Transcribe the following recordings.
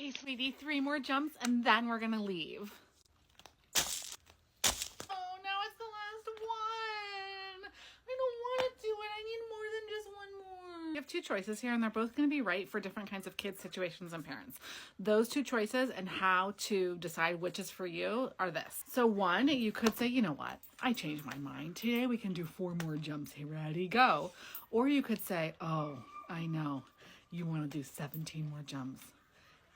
Okay, sweetie, 3 more jumps and then we're gonna leave. Oh, now it's the last one. I don't want to do it. I need more than just one more. You have 2 choices here and they're both gonna be right for different kinds of kids, situations, and parents. Those 2 choices and how to decide which is for you are this. So 1, you could say, you know what? I changed my mind. Today we can do 4 more jumps. Hey, ready, go. Or you could say, oh, I know. You want to do 17 more jumps.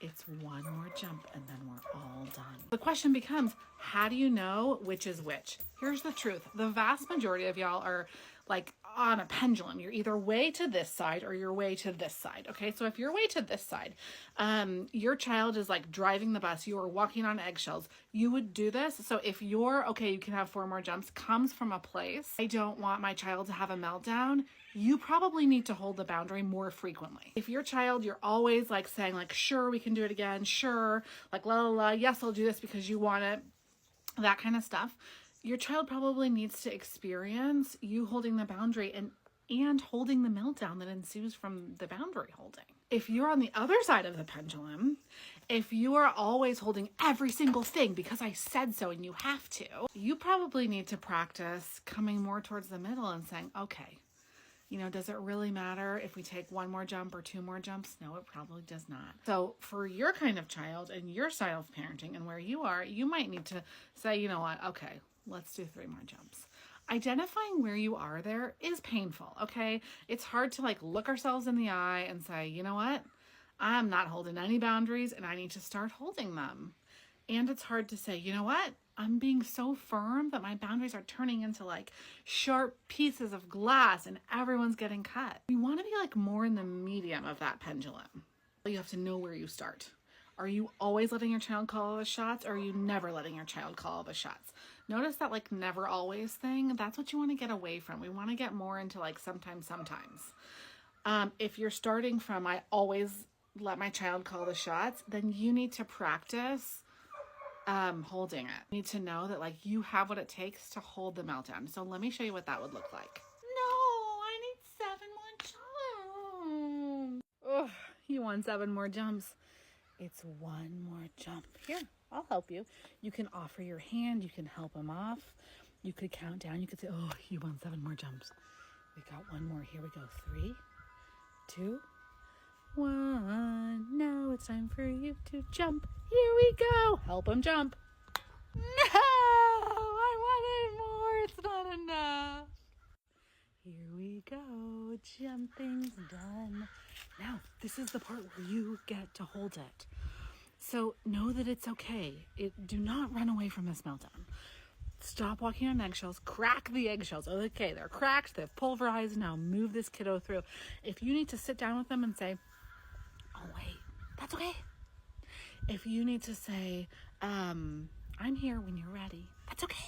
It's 1 more jump and then we're all done. The question becomes, how do you know which is which? Here's the truth. The vast majority of y'all are like on a pendulum. You're either way to this side or you're way to this side. Okay, so if you're way to this side, your child is like driving the bus, you are walking on eggshells, you would do this. So if you're, okay, you can have 4 more jumps, comes from a place, I don't want my child to have a meltdown, you probably need to hold the boundary more frequently. If your child, you're always like saying like, sure, we can do it again. Sure. Like, la, la, la. Yes, I'll do this because you want it. That kind of stuff. Your child probably needs to experience you holding the boundary and holding the meltdown that ensues from the boundary holding. If you're on the other side of the pendulum, if you are always holding every single thing because I said so and you have to, you probably need to practice coming more towards the middle and saying, okay, you know, does it really matter if we take 1 more jump or 2 more jumps? No, it probably does not. So for your kind of child and your style of parenting and where you are, you might need to say, you know what, okay, let's do 3 more jumps. Identifying where you are there is painful, okay? It's hard to like look ourselves in the eye and say, you know what, I'm not holding any boundaries and I need to start holding them. And it's hard to say, you know what, I'm being so firm that my boundaries are turning into like sharp pieces of glass and everyone's getting cut. You want to be like more in the medium of that pendulum. You have to know where you start. Are you always letting your child call all the shots or are you never letting your child call all the shots? Notice that like never always thing. That's what you want to get away from. We want to get more into like sometimes. If you're starting from I always let my child call the shots, then you need to practice holding it. You need to know that like you have what it takes to hold the meltdown. So let me show you what that would look like. No, I need 7 more jumps. Oh, you want 7 more jumps. It's 1 more jump. Here, I'll help you. You can offer your hand. You can help him off. You could count down. You could say, oh, you want 7 more jumps. We got 1 more. Here we go. 3, 2, 1. Now it's time for you to jump. Here we go. Help him jump. No, I wanted more. It's not enough. Here we go. Jumping's done. Now, this is the part where you get to hold it. So know that it's okay. Do not run away from this meltdown. Stop walking on eggshells. Crack the eggshells. Okay, they're cracked. They're pulverized. Now move this kiddo through. If you need to sit down with them and say, oh, wait, that's okay. If you need to say, I'm here when you're ready, that's okay.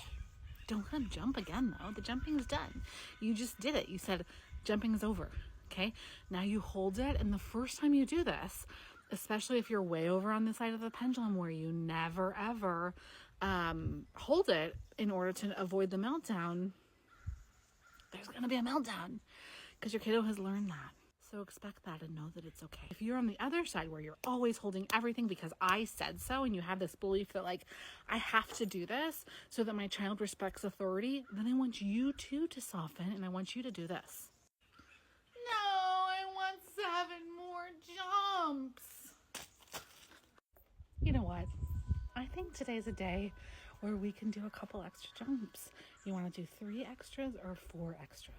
Don't let them jump again, though. The jumping's done. You just did it. You said jumping is over. Okay, now you hold it. And the first time you do this, especially if you're way over on the side of the pendulum where you never, ever hold it in order to avoid the meltdown, there's going to be a meltdown because your kiddo has learned that. So expect that and know that it's okay. If you're on the other side where you're always holding everything because I said so and you have this belief that like, I have to do this so that my child respects authority, then I want you too to soften and I want you to do this. No, I want 7 more jumps. You know what? I think today's a day where we can do a couple extra jumps. You want to do 3 extras or 4 extras?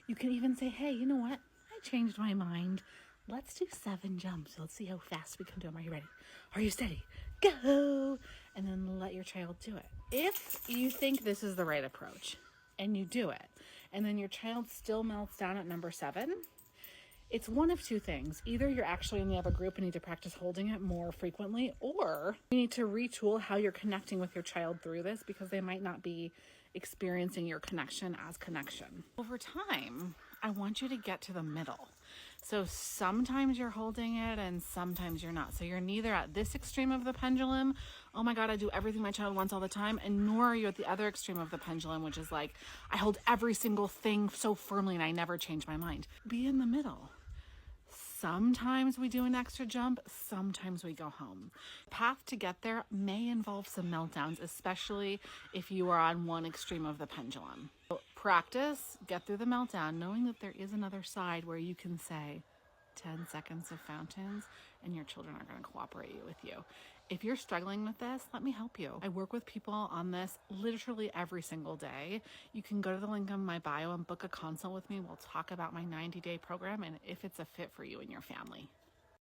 You can even say, hey, you know what? I changed my mind. Let's do 7 jumps. Let's see how fast we can do them. Are you ready? Are you steady? Go! And then let your child do it. If you think this is the right approach and you do it, and then your child still melts down at number 7, it's one of 2 things. Either you're actually in the other group and need to practice holding it more frequently, or you need to retool how you're connecting with your child through this because they might not be experiencing your connection as connection. Over time, I want you to get to the middle. So sometimes you're holding it and sometimes you're not. So you're neither at this extreme of the pendulum, oh my God, I do everything my child wants all the time, and nor are you at the other extreme of the pendulum, which is like, I hold every single thing so firmly and I never change my mind. Be in the middle. Sometimes we do an extra jump, sometimes we go home. The path to get there may involve some meltdowns, especially if you are on one extreme of the pendulum. So practice, get through the meltdown, knowing that there is another side where you can say 10 seconds of fountains and your children are going to cooperate with you. If you're struggling with this, let me help you. I work with people on this literally every single day. You can go to the link in my bio and book a consult with me. We'll talk about my 90-day program and if it's a fit for you and your family.